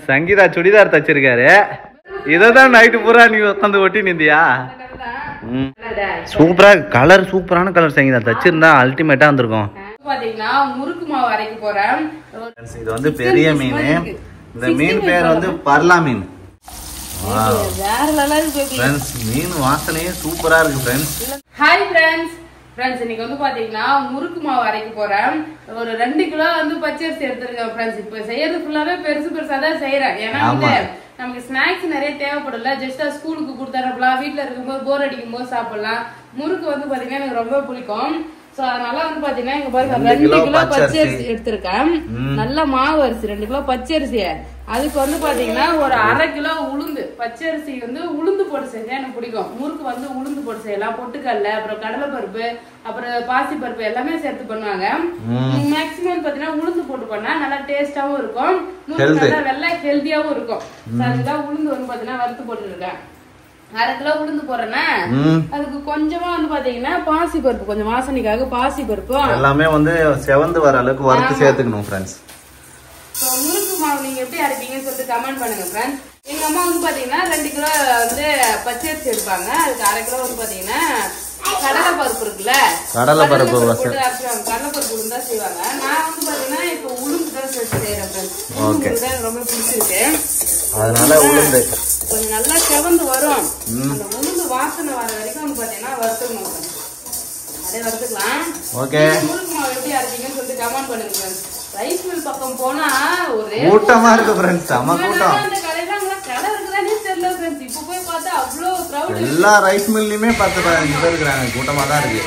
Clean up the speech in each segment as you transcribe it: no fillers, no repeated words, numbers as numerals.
சங்கீதா சுடிதார் தச்சிருக்காரு. இததான் நைட்டு பூரா நீ உட்காந்து ஒட்டி நிந்தியா? சூப்பரா கலர், சூப்பரான கலர் சங்கீதா தச்சிருந்தா அல்டிமேட்டா வந்திருக்கும். பாத்தீங்கன்னா முறுக்கு மாவு அரைக்க போறேன். இது வந்து பெரிய மீன். இந்த மீன் பேர் வந்து பர்லா மீன். மீன் வாசனையே சூப்பரா இருக்கு ஃப்ரெண்ட்ஸ். Hi friends. ஃப்ரெண்ட்ஸ் இன்னைக்கு வந்து பாத்தீங்கன்னா முறுக்கு மாவு அரைக்க போறேன். ஒரு 2 கிலோ வந்து பச்சரிசி எடுத்துருக்கேன் ஃப்ரெண்ட்ஸ். இப்ப செய்யறது ஃபுல்லாவே பெருசு பெருசா தான் செய்யறேன். ஏன்னா வந்து நமக்கு ஸ்நாக்ஸ் நிறைய தேவைப்படல. ஜஸ்ட் ஸ்கூலுக்கு கொடுத்துறப்பலாம், வீட்டுல இருக்கும்போது போர் அடிக்கும் போது சாப்பிடலாம். முறுக்கு வந்து பாத்தீங்கன்னா எனக்கு ரொம்ப பிடிக்கும். சோ அதனால வந்து பாத்தீங்கன்னா இங்க பாருங்க 2 கிலோ பச்சரிசி எடுத்திருக்கேன். நல்ல மாவு அரிசி 2 கிலோ பச்சரிசி. அதுக்கு வந்து பாத்தீங்கன்னா ஒரு 1/2 கிலோ உளுந்து. பச்சரிசி வந்து உளுந்து போட்டு செஞ்சா எனக்கு பிடிக்கும். முறுக்கு வந்து உளுந்து போட்டு செய்யலாம். பொட்டுக்கல்ல, அப்புறம் கடலை பருப்பு, அப்புறம் பாசி பருப்பு எல்லாமே சேர்த்து பண்ணுவாங்க. மேக்சிமம் பாத்தீங்கன்னா உளுந்து போட்டு பண்ணா நல்லா டேஸ்டாவும் இருக்கும். முறுக்கு நல்லா வெள்ளை ஹெல்தியாவும் இருக்கும். அதுதான் உளுந்து வந்து பாத்தீங்கன்னா வறுத்து போட்டு இருக்கேன். 1/2 கிலோ உளுந்து போறேன்னா அதுக்கு கொஞ்சமா வந்து பாத்தீங்கன்னா பாசி பருப்பு, கொஞ்சம் வாசனைக்காக பாசி பருப்பு எல்லாமே வந்து செவந்து வர அளவுக்கு வறுத்து சேர்த்துக்கணும் ஃப்ரெண்ட்ஸ். முறுக்கு மாவு நீங்க எப்படி அரைப்பீங்கன்னு சொல்லிட்டு கமெண்ட் பண்ணுங்க ஃப்ரெண்ட்ஸ். எங்க அம்மா வந்து பாத்தீங்கன்னா 2 கிலோ வந்து பச்சரிசி எடுப்பாங்க. அதுக்கு 1/2 கிலோ வந்து பாத்தீங்கன்னா கடலை பருப்பு இருக்குல்ல, கடலை பருப்பு உளுந்தா செய்வாங்க. நான் வந்து பாத்தீங்கன்னா இப்ப உளுந்து தான் செய்யறேன் ஃப்ரெண்ட்ஸ். எனக்கு ரொம்ப பிடிச்சிருக்கு. அதனால உளுந்து கொஞ்சம் நல்லா செவந்து வரும். அந்த உளுந்து வாசனை வர வரைக்கும் வந்து பாத்தீங்கன்னா வறுத்துக்கணும். அதே வறுத்துக்கலாம். முறுக்கு மாவு எப்படி அரைப்பீங்கன்னு சொல்லிட்டு கமெண்ட் பண்ணுங்க ஃப்ரெண்ட்ஸ். ரைஸ் மில் பக்கம் போனா ஒரே கூட்டமா இருக்கு ஃப்ரெண்ட்ஸ். செம கூட்டம். அந்த கடையில கடை இருக்குதானே தெரியல ஃப்ரெண்ட்ஸ். இப்போ போய் பார்த்தா அவ்வளோ கிரவுட். எல்லா ரைஸ் மில்லையுமே 10-15 பேர் இருக்காங்க. கூட்டமா தான் இருக்கு.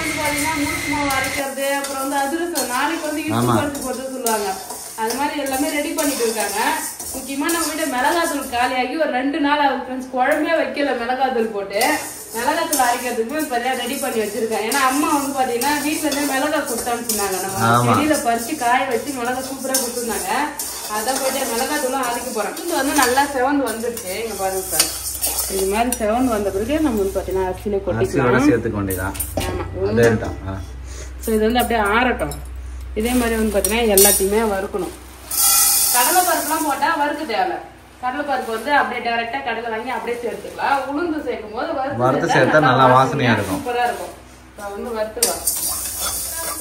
முறுக்கு மாவு அரைக்கிறது, அப்புறம் வந்து அதிரசம் நாளைக்கு வந்து இட்லி பருப்பு போட்டு சொல்லுவாங்க. அது மாதிரி எல்லாமே ரெடி பண்ணிட்டு இருக்காங்க. முக்கியமா நம்ம வீட்டு மிளகாத்தூள் காலியாகி ஒரு 2 நாள் ஆகுது ஃப்ரெண்ட்ஸ். குழம்பே வைக்கல மிளகாத்தூள் போட்டு. மிளகாத்தூள் அரைக்கிறதுக்கு ரெடி பண்ணி வச்சிருக்கேன். ஏன்னா அம்மா வந்து பாத்தீங்கன்னா வீட்டுல இருந்து மிளகா கொடுத்தான்னு சொன்னாங்க. நம்ம செடியில பறிச்சு காய வச்சு மிளகா சூப்பரா கொடுத்துருந்தாங்க. அதான் போயிட்டு மிளகாத்தூளும் அரைக்க போறேன். இது வந்து நல்லா செவந்து வந்துருச்சு. இங்க பாருங்க சார், இது மாதிரி செவந்து வந்த பிறகு நம்ம வந்து பாத்தீங்கன்னா அரிசியில கொட்டிக்கலாம், சேர்த்துக்க வேண்டியதான். ஆமா. சோ இது வந்து அப்படியே ஆறட்டும். இதே மாதிரி வந்து பாத்தீங்கன்னா எல்லாத்தையுமே வறுக்கணும். கடலை பருப்புலாம் போட்டா வறுக்க தேவை. கடலை பருப்பு வந்து அப்படியே டைரக்டா கடலை வாங்கி அப்படியே சேர்த்துக்கலாம். உளுந்து சேர்க்கும் போது வறுத்து சேர்த்தா நல்லா வாசனையா இருக்கும், சூப்பரா இருக்கும். வந்து வறுத்துக்கலாம்.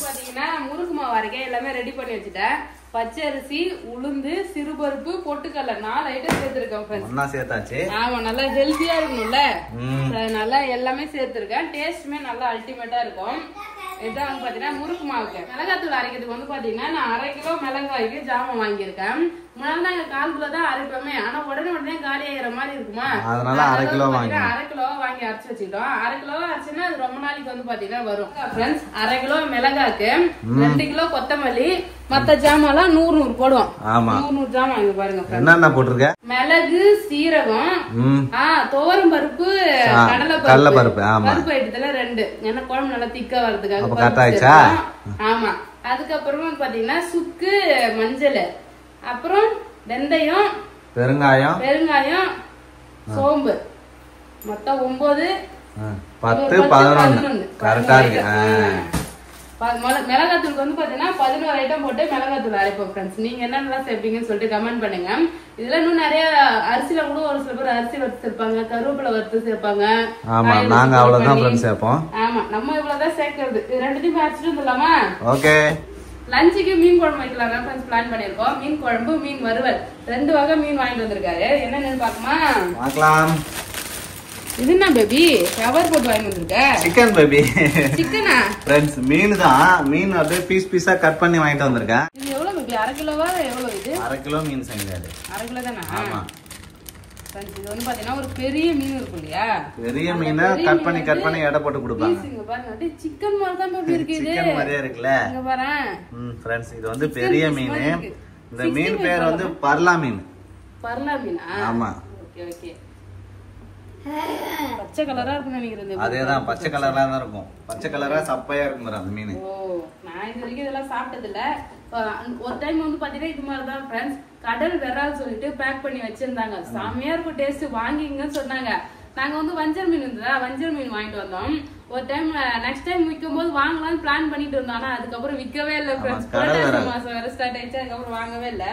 பாத்தீங்கன்னா முறுக்கு மாவு அரைக்க எல்லாமே ரெடி பண்ணி வச்சுட்டேன். பச்சரிசி, உளுந்து, சிறுபருப்பு, பொட்டுக்கல்ல 4 ஐட்டம் சேர்த்திருக்கேன். ஆமா, நல்லா ஹெல்த்தியா இருக்கணும்ல, அதனால எல்லாமே சேர்த்திருக்கேன். டேஸ்ட்டுமே நல்லா அல்டிமேட்டா இருக்கும். இதான் வந்து பாத்தீங்கன்னா முறுக்கு மாவுக்கு மிளகாத்தூள் அரைக்கிறதுக்கு வந்து பாத்தீங்கன்னா நான் 1/2 கிலோ மிளகாய்க்கு ஜாமான் வாங்கியிருக்கேன். முன்னாடி நாங்க 1/4 கிலோ தான் அரைப்போமே. ஆனா உடனே காலி ஆகிற மாதிரி இருக்குமா, அதனால 1/2 கிலோ வாங்கி அரைச்சு வச்சுக்கிட்டோம். 1/2 கிலோ அரைச்சுன்னா அது ரொம்ப நாளைக்கு வந்து பாத்தீங்கன்னா வரும் ஃப்ரெண்ட்ஸ். 1/2 கிலோ மிளகாய்க்கு 2 கிலோ கொத்தமல்லி, மத்த ஜாமான் 100 போடுவோம். 100 ஜாமான் இங்க பாருங்க. என்னென்ன போட்டிருக்க? மிளகு, சீரகம், துவரம் பருப்பு, கடலை பருப்பு ஐட்டத்துல 2. ஏன்னா குழம்பு நல்லா திக்கா வர்றதுக்காக. ஆமா. அதுக்கப்புறமா பாத்தீங்கன்னா சுக்கு, மஞ்சள், அப்புறம் வெந்தயம், பெருங்காயம், சோம்பு, மொத்தம் 9, 10, 11 கரெக்டா இருக்கு. மிளகாத்தூளுக்கு வந்து பாத்தீங்கன்னா 11 ஐட்டம் போட்டு மிளகாத்தூள் அரைப்போம் ஃப்ரெண்ட்ஸ். நீங்க என்னென்னலாம் சேர்ப்பீங்கன்னு சொல்லிட்டு கமெண்ட் பண்ணுங்க. இதுல இன்னும் நிறைய அரிசியில கூட ஒரு சில பேர் அரிசி வறுத்து சேர்ப்பாங்க, கருவேப்பிலை வறுத்து சேர்ப்பாங்க. நாங்க அவ்வளவுதான் சேர்ப்போம். ஆமா, நம்ம இவ்வளவுதான் சேர்க்கிறது. இது 2த்தையும் அரைச்சிட்டு வந்துடலாமா? ஓகே. லஞ்சுக்கு மீன் குழம்பு வைக்கலாம் ஃப்ரெண்ட்ஸ் பிளான் பண்ணிருக்கோம். மீன் குழம்பு, மீன் வறுவல், 2 வகை மீன் வாங்கிட்டு வந்திருக்காரு. என்னன்னு பாக்கலாம். இது என்ன பேபி கவர் போட்டு வாங்கி வந்திருக்க? Chicken baby. சிக்கனா ஃப்ரெண்ட்ஸ்? மீன் தான். மீன் அப்படியே பீஸா கட் பண்ணி வாங்கிட்டு வந்திருக்கேன். இது எவ்வளவு பேபி? 1/2 கிலோவா? எவ்வளவு இது? 1/2 கிலோ மீன் செஞ்சாரு. 1/2 கிலோ தானா? ஆமா ஃப்ரெண்ட்ஸ். இது வந்து பாத்தீங்கன்னா ஒரு பெரிய மீன் இருக்கும் இல்லையா, பெரிய மீனை கட் பண்ணி எடை போட்டு கொடுப்பாங்க. இங்க பாருங்க, அப்படியே சிக்கன் மாதிரி தான் பேபி இருக்கு. இது சிக்கன் மாதிரியே இருக்குல. இங்க பாருங்க ஃப்ரெண்ட்ஸ், இது வந்து பெரிய மீன். இந்த மீன் பேர் வந்து பர்லா மீன். பர்லா மீனா? ஆமா. Okay okay. பச்சை கலரா இருக்கும் நினைக்கிறேன். அதேதான், பச்சை கலரா தான் இருக்கும். பச்சை கலரா சப்பையா இருக்கும் அந்த மீன். ஓ, நான் இது வரைக்கும் இதெல்லாம் சாப்பிட்டது இல்ல. ஒரு டைம் வந்து பாத்தீங்கன்னா இது மாதிரிதான் ஃப்ரெண்ட்ஸ், கடல் விரால் சொல்லிட்டு பேக் பண்ணி வச்சிருந்தாங்க. செமையா இருக்கும் டேஸ்ட், வாங்கிங்கன்னு சொன்னாங்க. நாங்க வந்து வஞ்சர் மீன் இருந்ததா, வஞ்சர் மீன் வாங்கிட்டு வந்தோம். ஒரு டைம் நெக்ஸ்ட் டைம் விற்கும் போது வாங்கலாம்னு பிளான் பண்ணிட்டு இருந்தோம். ஆனா அதுக்கப்புறம் விற்கவே இல்லை ஃப்ரெண்ட்ஸ். மாசம் வேற ஸ்டார்ட் ஆயிடுச்சு, அதுக்கப்புறம் வாங்கவே இல்லை.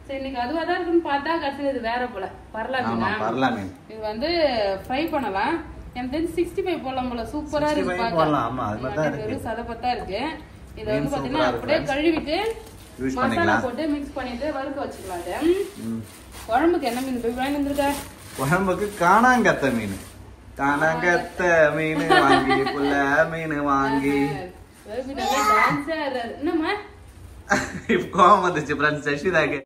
சரி இன்னைக்கு அதுவா தான் இருக்குன்னு பார்த்தா கடைசியில் இது வேற போல பரலா மீன். இது வந்து ஃப்ரை பண்ணலாம். எனக்கு தெரிஞ்சு 65 போடலாம் போல. சூப்பரா இருக்கு பார்க்க. சதப்பத்தா இருக்கு. இதை வந்து பாத்தீங்கன்னா அப்படியே கழுவிட்டு மசாலா போட்டு மிக்ஸ் பண்ணிட்டு வறுக்க வச்சுக்கலாம். குழம்புக்கு என்ன மீன் போய் வாங்கி வந்துருக்க? குழம்புக்கு காணாங்கத்த மீன். காணாங்கத்த மீன் வாங்கி புள்ள மீன் வாங்கி என்னம்மா கோவம் வந்துச்சு ஃப்ரெண்ட்ஸ். சசிதாக்கு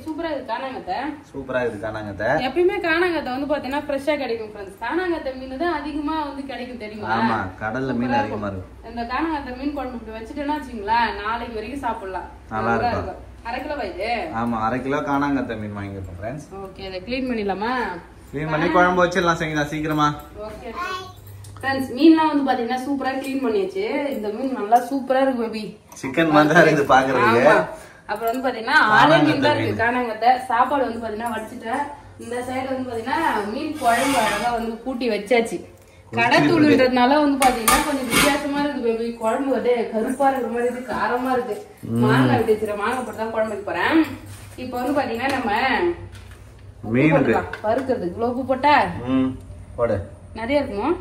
சூப்பரா இருக்கு காணாங்கத்தை. சூப்பரா இருக்கு காணாங்கத்தை. எப்பயுமே காணாங்கத்தை வந்து பாத்தீங்கன்னா ஃப்ரெஷ்ஷா கிடைக்கும் ஃப்ரெண்ட்ஸ். காணாங்கத்தை மீன் தான் அதிகமா வந்து கிடைக்கும் தெரியுமா? ஆமா, கடல்ல மீன் அதிகமா இருக்கும். இந்த காணாங்கத்தை மீன் குழம்பு இப்படி வச்சுட்டேன்னா வச்சுங்களேன், நாளைக்கு வரைக்கும் சாப்பிடலாம். நல்லா இருக்கும். அரை கிலோ இது. ஆமா, அரை கிலோ காணாங்கத்தை மீன் வாங்கிருக்கோம் ஃப்ரெண்ட்ஸ். ஓகே, இதை க்ளீன் பண்ணிடலாமா? க்ளீன் பண்ணி குழம்பு வச்சிடலாம் சரிங்களா சீக்கிரமா. ஓகே ஃப்ரெண்ட்ஸ், மீன்லாம் வந்து பாத்தீங்கன்னா சூப்பரா க்ளீன் பண்ணியாச்சு. இந்த மீன் நல்லா சூப்பரா இருக்கு பேபி. சிக்கன் மாதிரி இருக்கு பாக்குறதுக்கு. அப்புறம் வந்து பாத்தீங்கன்னா ஆளே மீன் தான் இருக்கு காணாங்கத்தை. சாப்பாடு வந்து பாத்தீங்கன்னா வச்சுட்டேன். இந்த சைடு வந்து பாத்தீங்கன்னா மீன் குழம்பு அழகா வந்து கூட்டி வச்சாச்சு. கடை தூள்ன்றதுனால வந்து பாத்தீங்கன்னா கொஞ்சம் வித்தியாசமா இருக்கு பேபி. குழம்பு வந்து கருப்பா இருக்கிற மாதிரி இருக்கு, காரமா இருக்கு. மாங்காய் விட்டு வச்சிருக்கேன். மாங்காய் போட்டு தான் குழம்பு வைக்க போறேன். இப்ப வந்து பாத்தீங்கன்னா நம்ம மீன் வறுக்கிறதுக்கு இவ்வளவு உப்பு போட்டா போடு நிறைய இருக்குமா?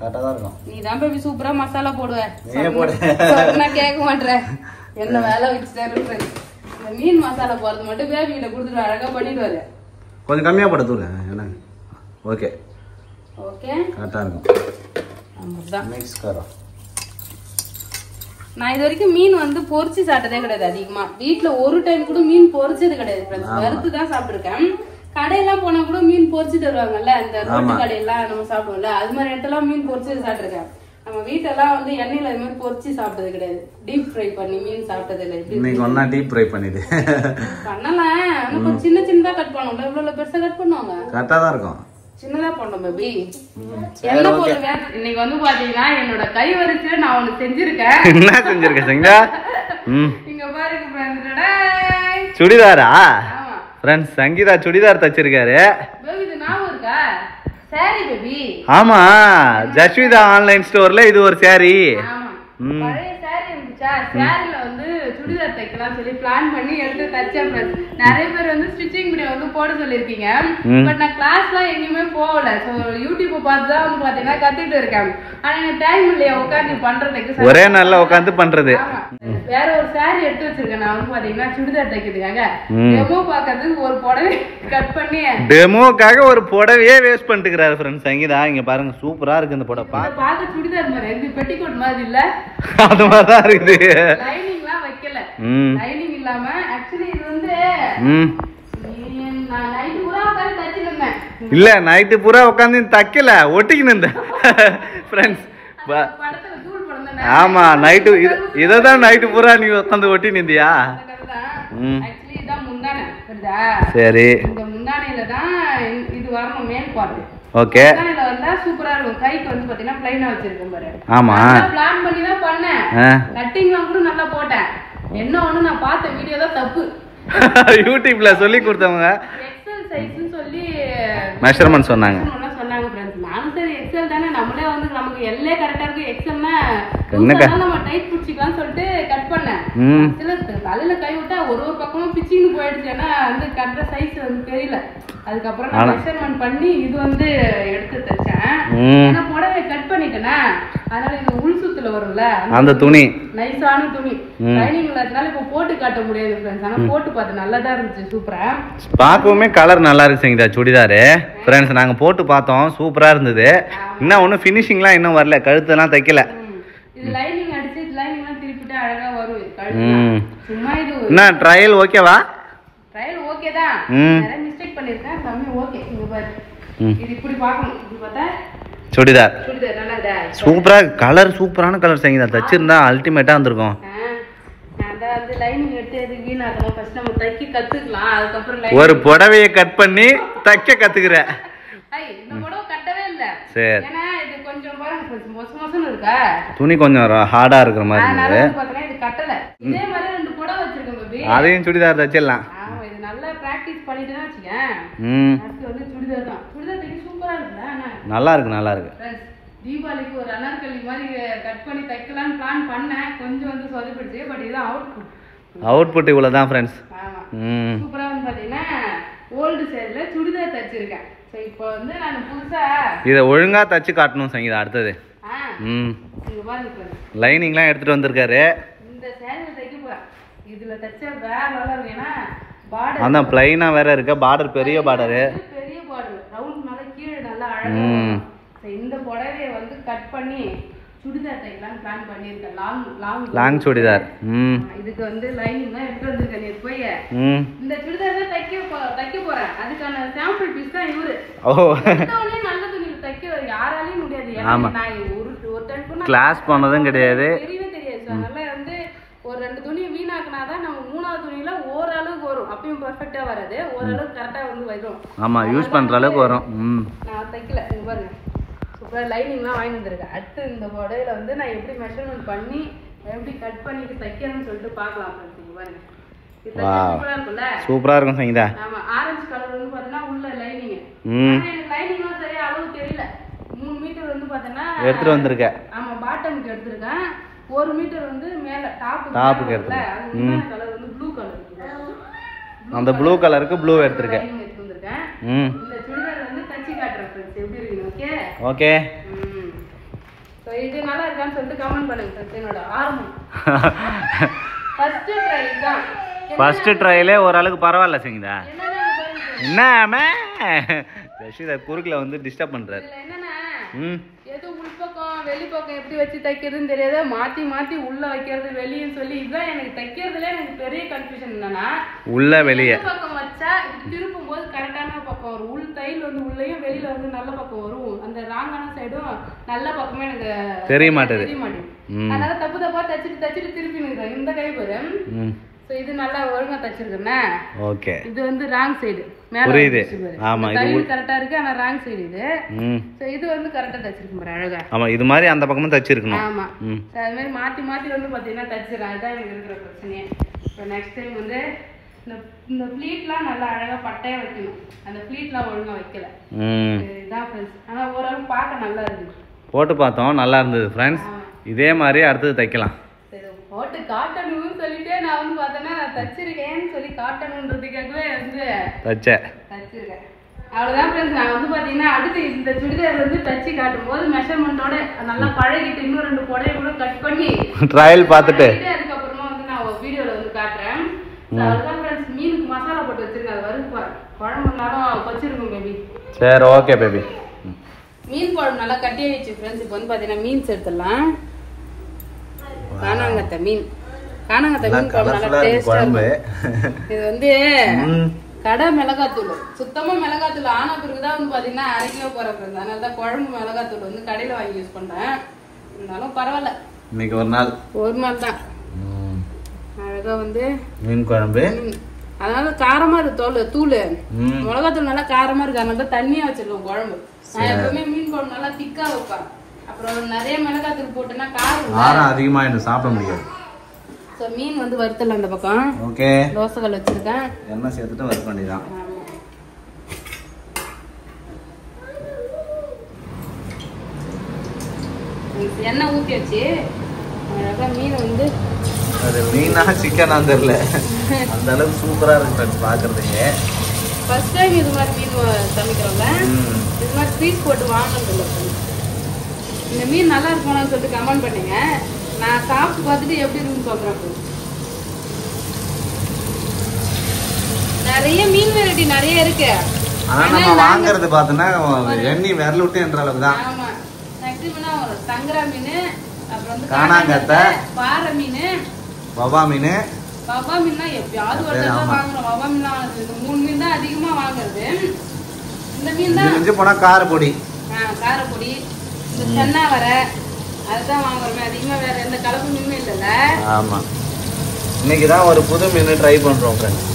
கரெக்டா தான் இருக்கும். நீ தான் பேபி சூப்பரா மசாலா போடுவ. நான் கேட்க மாட்டேன். என்ன வேலை வச்சுட்டாரு. இந்த மீன் மசாலா போறது மட்டும் பேபி கிட்ட கொடுத்துட்டு அழகா பண்ணிடுவாரு. கொஞ்சம் கம்மியா போட தூள் என்ன? ஓகே ஓகே, கரெக்டா இருக்கும். மிக்ஸ் கரோ. நான் இது வரைக்கும் மீன் வந்து பொரிச்சு சாப்பிட்டதே கிடையாது. அதிகமா வீட்டுல ஒரு டைம் கூட மீன் பொரிச்சது கிடையாது. வறுத்து தான் சாப்பிட்டுருக்கேன். கடையெல்லாம் போனா கூட மீன் பொரிச்சு தருவாங்கல்ல, இந்த ரோட்டு கடையெல்லாம் நம்ம சாப்பிடுவோம்ல, அது மாதிரி இடத்துல மீன் பொரிச்சு சாப்பிட்டுருக்கேன். நம்ம வீட்டெல்லாம் வந்து எண்ணெயில அது மாதிரி பொரிச்சு சாப்பிட்டது கிடையாது. டீப் ஃப்ரை பண்ணி மீன் சாப்பிட்டது இல்லை. இன்னைக்கு ஒண்ணா டீப் ஃப்ரை பண்ணிடு பண்ணலாம். ஆனா கொஞ்சம் சின்ன சின்னதா கட் பண்ணுவோம்ல, இவ்வளவு பெருசா கட் பண்ணுவாங்க. கரெக்டா தான் இருக்கும். சின்னதா பண்ணோம் பேபி. என்ன போடுங்க இன்னைக்கு வந்து பாத்தீங்கன்னா என்னோட கை வரிசையில நான் ஒண்ணு செஞ்சிருக்கேன். என்ன செஞ்சிருக்க செங்கா? இங்க பாருங்க சுடிதாரா? ஃப்ரெண்ட்ஸ், சங்கீதா சுடிதார் தச்சிருக்காரு. பேபி இது நான் இருக்கா சாரி பேபி. ஆமா, ஜஸ்விதா ஆன்லைன் ஸ்டோர்ல இது ஒரு சாரி. ஆமா, பழைய சாரி இருந்துச்சா, சாரில வந்து சுடிதார் தைக்கலாம் சொல்லி பிளான் பண்ணி எடுத்து தச்சேன். நிறைய பேர் வந்து ஸ்டிச்சிங் வீடியோ வந்து போட சொல்லிருக்கீங்க. பட் நான் கிளாஸ்லாம் எங்கேயுமே போகல. ஸோ யூடியூப் பார்த்து தான் வந்து பாத்தீங்கன்னா கத்துட்டு இருக்கேன். ஆனா எனக்கு டைம் இல்லையா உட்காந்து பண்றதுக்கு. ஒரே நாள்ல உட்காந்து பண்றது. வேற ஒரு சாரி எடுத்து வச்சிருக்கேன். நான் வந்து பாத்தீங்கன்னா சுடிதார் தைக்கிறதுக்காக டெமோ பாக்கிறதுக்கு ஒரு புடவை கட் பண்ணி டெமோக்காக ஒரு புடவையே வேஸ்ட் பண்ணிட்டுக்கிறாரு ஃப்ரெண்ட்ஸ் சங்கீதா. இங்க பாருங்க, சூப்பரா இருக்கு இந்த புடவை. பார்க்க சுடிதார் மாதிரி இது பெட்டிகோட் மாதிரி இல்ல, அது மாதிரி தான் இருக்குது. லைனிங்லாம் வைக்கல. லைனிங் இல்லாம ஆக்சுவலி இது வந்து நான் நைட் பூரா உட்கார்ந்து தச்சிருந்தேன். இல்ல, நைட்டு பூரா உட்கார்ந்து தைக்கல, ஒட்டிக்கின்னு இருந்தேன் ஃப்ரெண்ட்ஸ். படத்துல தூள் படம். ஆமா, நைட்டு இததான் நைட்டு பூரா நீ உட்காந்து ஒட்டி நிந்தியா? ஆக்சுவலி இதான் முந்தானை. புரியுதா? சரி, இந்த முந்தானையில தான் இது வரணும் மேல் பார்ட். ஓகே, முந்தானையில வந்தா சூப்பரா இருக்கும். கைக்கு வந்து பாத்தீங்கன்னா ப்ளைனா வச்சிருக்கேன் பாரு. ஆமா, பிளான் பண்ணி தான் பண்ணேன். கட்டிங்லாம் கூட நல்லா போட்டேன். என்ன ஒண்ணு நான் பார்த்த வீடியோ தான் தப்பு. யூடியூப்ல சொல்லி கொடுத்தவங்க எக்ஸல் சைஸ்னு சொல்லி மெஷர்மென்ட் சொன்னாங்க. நானும் சரி எக்ஸல் தானே, நம்மளே வந்து நமக்கு எல்லே கரெக்டா இருக்கு, எக்ஸல்னா நம்ம டைட் பிடிச்சிக்கலாம்னு சொல்லிட்டு கட் பண்ணேன். சில தலையில கை விட்டா ஒரு பக்கமும் பிச்சின்னு போயிடுச்சு. ஏன்னா வந்து கரெக்டா சைஸ் வந்து தெரியல. அதுக்கப்புறம் நான் மெஷர்மென்ட் பண்ணி இது வந்து எடுத்து தச்சேன். ஏன்னா புடவை கட் பண்ணிட்டேன்னா அதனால இது உள் சுத்துல வரும்ல அந்த துணி, நைஸான துணி. லைனிங்ல அதனால இப்ப போட்டு காட்ட முடியாது ஃப்ரெண்ட்ஸ். ஆனா போட்டு பார்த்து நல்லா தான் இருந்துச்சு, சூப்பரா. பார்க்கவுமே கலர் நல்லா இருக்கு சங்கீதா சுடிதாரு. ஃப்ரெண்ட்ஸ், நாங்க போட்டு பார்த்தோம், சூப்பரா இருந்தது. இன்னும் ஒன்றும் ஃபினிஷிங்லாம் இன்னும் வரல, கழுத்தெல்லாம் தைக்கல. இது லைனிங் அடிச்சு லைனிங்லாம் திருப்பிட்டு அழகா வரும். சும்மா இது என்ன ட்ரையல் ஓகேவா? ட்ரையல் ஓகே தான். நிறைய மிஸ்டேக் பண்ணிருக்கேன், கம்மி ஓகே. இங்க பாரு, இது இப்படி பார்க்கணும். இப்படி பார்த்தா சுடிதார் நல்லா இதா சூப்பரா, கலர் சூப்பரான கலர் சங்கீதா. தச்சிருந்தா அல்டிமேட்டா இருந்திருக்கும். அந்த லைனிங் எடுத்து எது வீணாக்கலாம், ஃபர்ஸ்ட் நம்ம தைக்க கத்துக்கலாம். அதுக்கப்புறம் ஒரு புடவையை கட் பண்ணி தைக்க கத்துக்கிற. இந்த புடவை கட்டவே இல்ல. சரி, ஏன்னா இது கொஞ்சம் பாருங்க மொச மொசன்னு இருக்கா, துணி கொஞ்சம் ஹார்டா இருக்கிற மாதிரி இருந்தது. பார்த்தா இது கட்டல. இதே மாதிரி ரெண்டு புடவை வச்சிருக்கேன் பேபி, அதையும் சுடிதார் தச்சிடலாம். ஆமா, இது நல்லா பிராக்டீஸ் பண்ணிட்டேன்னா வச்சுக்கேன். அடுத்து வந்து சுடிதார் தான். சுடிதார் தைக்க சூப்பரா இருக்குல்ல? நல்லா இருக்கு, நல்லா இருக்கு. தீபாவளிக்கு ஒரு அனார்கலி மாதிரி கட் பண்ணி தைக்கலாம்னு பிளான் பண்ணேன். கொஞ்சம் வந்து சொதப்பிடுச்சு. பட் இதுதான் அவுட்புட். அவுட்புட் இவ்வளவுதான் ஃப்ரெண்ட்ஸ். ஆமா சூப்பரா வந்து பாத்தீங்கன்னா ஓல்டு சைடுல சுடிதார் தச்சிருக்கேன். சோ இப்போ வந்து நான் புதுசா இத ஒழுங்கா தச்சு காட்டணும் சங்கீதா அடுத்தது. இங்க பாருங்க லைனிங்லாம் எடுத்துட்டு வந்திருக்காரு. இந்த சேரீல தைக்க போறேன். இதுல தச்ச வேற நல்லா இருக்கு. ஏன்னா பார்டர் அந்த ப்ளைனா வேற இருக்கு. பார்டர் பெரிய பார்டர். பெரிய பார்டர் ரவுண்ட் மேல கீழ நல்லா அழகா. இந்த புடவையை வந்து கட் பண்ணி சுடிதார் தைக்கலாம் பிளான் பண்ணிருக்கேன். லாங் சுடிதார். இதுக்கு வந்து லைனிங் தான் எடுத்து வந்திருக்கேன். நீ போய் இந்த சுடிதார் தான் தைக்க போறேன். அதுக்கான சாம்பிள் பீஸ் தான் இவரு. நல்ல துணி தைக்க யாராலையும் முடியாது. நான் ஒரு டைம் கூட கிளாஸ் பண்ணதும் கிடையாது. தெரியவே தெரியாது. அதனால வந்து ஒரு 2 துணி வீணாக்குனாதான் நம்ம 3வது துணியில ஓரளவுக்கு வரும். அப்பயும் பெர்ஃபெக்ட்டா வராது. ஓரளவுக்கு கரெக்டா வந்து வரும். ஆமா யூஸ் பண்ற அளவுக்கு வரும். நான் தைக்கல. இங்க பாருங்க சூப்பரா லைனிங்லாம் வாங்கி வந்திருக்கேன். அடுத்து இந்த புடவையில வந்து நான் எப்படி மெஷர்மெண்ட் பண்ணி எப்படி கட் பண்ணிட்டு தைக்கணும்னு சொல்லிட்டு பார்க்கலாம். பாருங்க சூப்பரா இருக்கும்ல. சூப்பரா இருக்கும் சங்கீதா. ஆமா ஆரஞ்சு கலர் வந்து பாத்தீங்கன்னா உள்ள லைனிங். எனக்கு லைனிங்லாம் சரியா அளவு தெரியல. 3 மீட்டர் வந்து பாத்தீங்கன்னா எடுத்துட்டு வந்திருக்கேன். ஆமா பாட்டம்க்கு எடுத்துருக்கேன். 1 மீட்டர் வந்து மேல டாப்புக்கு எடுத்துருக்கேன். அந்த கலர் வந்து ப்ளூ கலர். அந்த ப்ளூ கலருக்கு ப்ளூ எடுத்துருக்கேன். எடுத்து வந்திருக்கேன். இந்த சுடிதார் வந்து தச்சி காட்டுறேன் फ्रेंड्स. எப்படி இருக்கு? Okay okay. சோ இது நல்லா இருக்கான்னு சொல்லிட்டு கமெண்ட் பண்ணுங்க फ्रेंड्स. என்னோட ஆர்வம் ஃபர்ஸ்ட் ட்ரை தான். ஃபர்ஸ்ட் ட்ரைலே ஓரளவுக்கு பரவாயில்ல சங்கீதா. என்னமே ரஷீதா குறுக்குல வந்து டிஸ்டர்ப் பண்றாரு. என்னன்னா ஏதோ உள்பக்கம் வெளிப்பக்கம் எப்படி வச்சு தைக்கிறதுன்னு தெரியாத மாத்தி மாத்தி உள்ள வைக்கிறது வெளியன்னு சொல்லி இதுதான் எனக்கு தைக்கிறதுல எனக்கு பெரிய கன்ஃபியூஷன். என்னன்னா உள்ள வெளியே பக்கம் வச்சா திருப்பும் போது கரெக்டான பக்கம் வரும். உள் தையல் வந்து உள்ளேயும் வெளியில வந்து நல்ல பக்கம் வரும். அந்த ராங்கான சைடும் நல்ல பக்கமே எனக்கு தெரிய மாட்டேங்குது. அதனால தப்பு தப்பா தச்சிட்டு திருப்பி நிற்கிறேன். இந்த கை பாரு. இது நல்லா ஒழுங்கா தச்சிருக்கேன்னா ஓகே. இது வந்து ராங் சைடு மேல புரியுது. ஆமா இது கரெக்ட்டா இருக்கு. ஆனா ராங் சைடு இது. சோ இது வந்து கரெக்ட்டா தச்சிருக்கேன் பாரு அழகா. ஆமா இது மாதிரி அந்த பக்கமும் தச்சிருக்கணும். ஆமா அதே மாதிரி மாத்தி மாத்தி வந்து பாத்தீங்கன்னா தச்சிரேன். அதான் எனக்கு இருக்கிற பிரச்சனையே. இப்போ நெக்ஸ்ட் டைம் வந்து இந்த ப்ளீட்லாம் நல்லா அழகா பட்டையா வைக்கணும். அந்த ப்ளீட்லாம் ஒழுங்கா வைக்கல. இதான் फ्रेंड्स. ஆனா ஓரளவுக்கு பார்க்க நல்லா இருக்கு. போட்டு பார்த்தோம் நல்லா இருந்தது फ्रेंड्स. இதே மாதிரி அடுத்து தைக்கலாம். போட்டு காட்டணும்னு சொல்லிட்டு நான் வந்து பார்த்தேன்னா தச்சிருக்கேன்னு சொல்லி காட்டணுன்றதுக்காகவே வந்து தச்சிருக்கேன். அவ்வளோதான் ஃப்ரெண்ட்ஸ். நான் வந்து பார்த்தீங்கன்னா அடுத்து இந்த சுடிதார் வந்து தச்சு காட்டும் போது மெஷர்மெண்ட்டோட நல்லா பழகிட்டு இன்னும் 2 புடவை கூட கட் பண்ணி ட்ரையல் பார்த்துட்டு அதுக்கப்புறமா வந்து நான் ஒரு வீடியோவில் வந்து காட்டுறேன். அவ்வளோதான் ஃப்ரெண்ட்ஸ். மீனுக்கு மசாலா போட்டு வச்சிருக்கேன். அது வறுக்க போகிறேன். குழம்புனாலும் வச்சிருக்கோம் பேபி. சரி ஓகே பேபி. மீன் குழம்பு நல்லா கட்டி ஆயிடுச்சு ஃப்ரெண்ட்ஸ். இப்போ வந்து பார்த்தீங்கன்னா மீன்ஸ் எடுத்துடலாம். காணாங்கத்தை மீன் குழம்பு நல்லா டேஸ்டா இருக்கும். இது வந்து கடை மிளகாத்தூள் சுத்தமா மிளகாத்தூள் ஆனா பிறகுதான் வந்து பாத்தீங்கன்னா 1/2 கிலோ போறேன். அதனாலதான் குழம்பு மிளகாத்தூள் வந்து கடையில வாங்கி யூஸ் பண்றேன். இருந்தாலும் பரவாயில்ல. இன்னைக்கு ஒரு நாள் தான் அழகா வந்து மீன் குழம்பு. அதனால காரமா இருக்கு தூள் மிளகாத்தூள் நல்லா காரமா இருக்கு. அதனால தான் தண்ணியா வச்சிருக்கோம் குழம்பு. நான் எப்பவுமே மீன் குழம்பு நல்லா திக்கா வைப்பேன். அப்புறம் நிறைய மிளகாத்தூள் போட்டேன்னா காரம் அதிகமா எனக்கு சாப்பிட முடியாது. சோ மீன் வந்து வறுத்தல அந்த பக்கம். ஓகே தோசைகள் வச்சிருக்கேன். எண்ணெய் சேர்த்துட்டு வறுக்க வேண்டியதான். எண்ணெய் ஊத்தி வச்சு அழகா மீன் வந்து அது மீனா சிக்கனா தெரியல அந்த அளவுக்கு சூப்பரா இருக்கு பாக்குறதுக்கு. ஃபர்ஸ்ட் டைம் இது மாதிரி மீன் சமைக்கிறோம்ல. இது மாதிரி பீஸ் போட்டு வாங்கினது இல்லை. இந்த மீன் நல்லா இருக்கும்னு சொல்லிட்டு கமெண்ட் பண்ணுங்க. நான் சாப்பிட்டு பார்த்துட்டு எப்படி இருக்குன்னு சொல்றேன். நிறைய மீன் வெரைட்டி நிறைய இருக்கு. ஆனா நம்ம வாங்குறது பார்த்தனா எண்ணி விரல் விட்டு என்ற அளவுக்கு தான். ஆமா மேக்ஸிமம்னா ஒரு சங்கரா மீன், அப்புறம் வந்து காணாங்கத்தை, பாறை மீன், வவ்வா மீன். வவ்வா மீன்னா எப்பயாவது ஒரு தடவை வாங்குறோம். வவ்வா மீன்லாம் இந்த 3 மீன் தான் அதிகமா வாங்குறது. இந்த மீன் தான் இங்க போனா காரப்பொடி. காரப்பொடி இந்த சென்னா வர அதுதான் வாங்குறோம் அதிகமா. வேற எந்த கலப்பு மீனுமே இல்லைல்ல. ஆமா இன்னைக்கு தான் ஒரு புது மீன் ட்ரை பண்றோம் ஃப்ரெண்ட்ஸ்.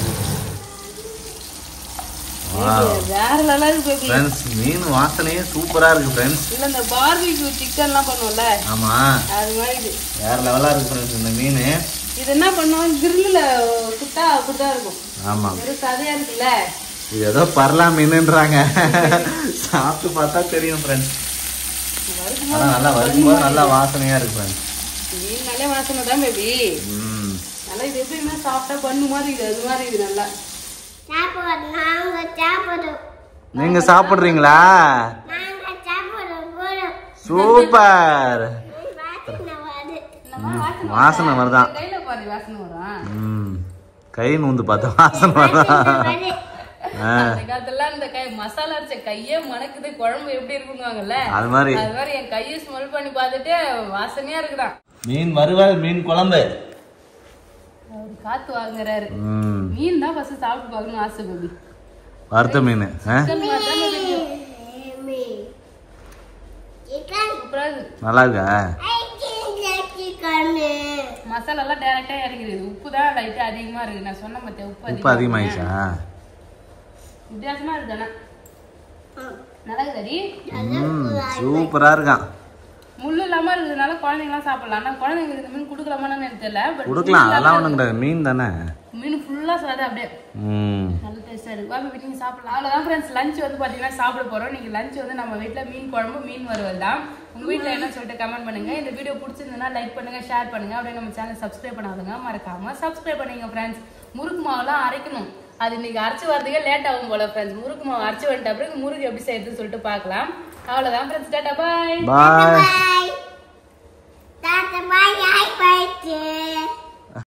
வேற லெவலா இருக்கு ஃப்ரெண்ட்ஸ். மீன் வாசனையே சூப்பரா இருக்கு ஃப்ரெண்ட்ஸ். இல்ல இந்த பார்பிக்யூ சிக்கன்லாம் பண்ணுவோம்ல. ஆமா அது மாதிரி இது வேற லெவலா இருக்கு ஃப்ரெண்ட்ஸ். இந்த மீன் இது என்ன பண்ணுவோம் கிரில்ல சுட்டா அப்படிதான் இருக்கும். ஆமா வெறும் சதையா இருக்குல்ல. இது ஏதோ பரலா மீன்ன்றாங்க. சாப்பிட்டு பார்த்தா தெரியும் ஃப்ரெண்ட்ஸ். நல்லா வரும்போது நல்லா வாசனையா இருக்கு ஃப்ரெண்ட்ஸ். மீன் நல்ல வாசனை தான் பேபி. நல்ல நல்லா இது எப்படின்னா சாப்பிட்டா பண்ணு மாதிரி இது அது மாதிரி இது நல்லா நீங்க சாப்பிடுறீங்களா? சூப்பர். வாசனை வருதான். கையில பாரு வாசனை வரும். கை நூந்து பார்த்தா வாசனை வருதான். அதெல்லாம் இந்த கை மசாலா அரைச்ச கையே மணக்குது, குழம்பு எப்படி இருக்குவாங்கல்ல அது மாதிரி என் கையை ஸ்மெல் பண்ணி பார்த்துட்டு வாசனையா இருக்குதான். மீன் வறுவல், மீன் குழம்பு. அவரு காத்து வாங்குறாரு. மீன் தான் ஃபர்ஸ்ட் சாப்பிட்டு பார்க்கணும் ஆசை பேபி. வறுத்த மீன் நல்லா இருக்கா? மசாலா எல்லாம் டைரக்டா இறங்கிடுது. உப்பு தான் லைட்டா அதிகமா இருக்கு. நான் சொன்ன பார்த்தேன் உப்பு அதிகமாயிடுச்சா? வித்தியாசமா இருக்குதானே? நல்லா இருக்குதாடி? சூப்பரா இருக்கான். முள்ளு இல்லாம இருக்கிறதுனால குழந்தைங்கலாம் சாப்பிடலாம். ஆனா குழந்தைங்களுக்கு இந்த மீன் கொடுக்கலாமான்னு எனக்கு தெரியல. கொடுக்கலாம், அதெல்லாம் ஒண்ணும் கிடையாது. மீன் தானே. மீன் ஃபுல்லா சாதா அப்படியே நல்ல டேஸ்டா இருக்கு. வாங்க நீங்க சாப்பிடலாம். அவ்வளவுதான் ஃப்ரெண்ட்ஸ். லஞ்ச் வந்து பாத்தீங்கன்னா சாப்பிட போறோம். நீங்க லஞ்ச் வந்து நம்ம வீட்டுல மீன் குழம்பு, மீன் வறுவல் தான். உங்க வீட்டுல என்ன சொல்லிட்டு கமெண்ட் பண்ணுங்க. இந்த வீடியோ பிடிச்சிருந்ததுன்னா லைக் பண்ணுங்க, ஷேர் பண்ணுங்க. அப்படியே நம்ம சேனல் சப்ஸ்கிரைப் பண்ணாதுங்க, மறக்காம சப்ஸ்கிரைப் பண்ணுங்க ஃப்ரெண்ட்ஸ். முறுக்கு மாவுலாம் அரைக்கணும். அது இன்னைக்கு அரைச்சு வரதுக்கே லேட் ஆகும் போல ஃப்ரெண்ட்ஸ். முறுக்கு மாவு அரைச்சு வந்துட்ட அப்புறம் முறுக்கு எப்படி செய்யறதுன்னு சொல்லிட்டு பார்க்கலாம். அவ்வளவுதான் ஃப்ரெண்ட்ஸ். டாடா பாய். பாய். Bye.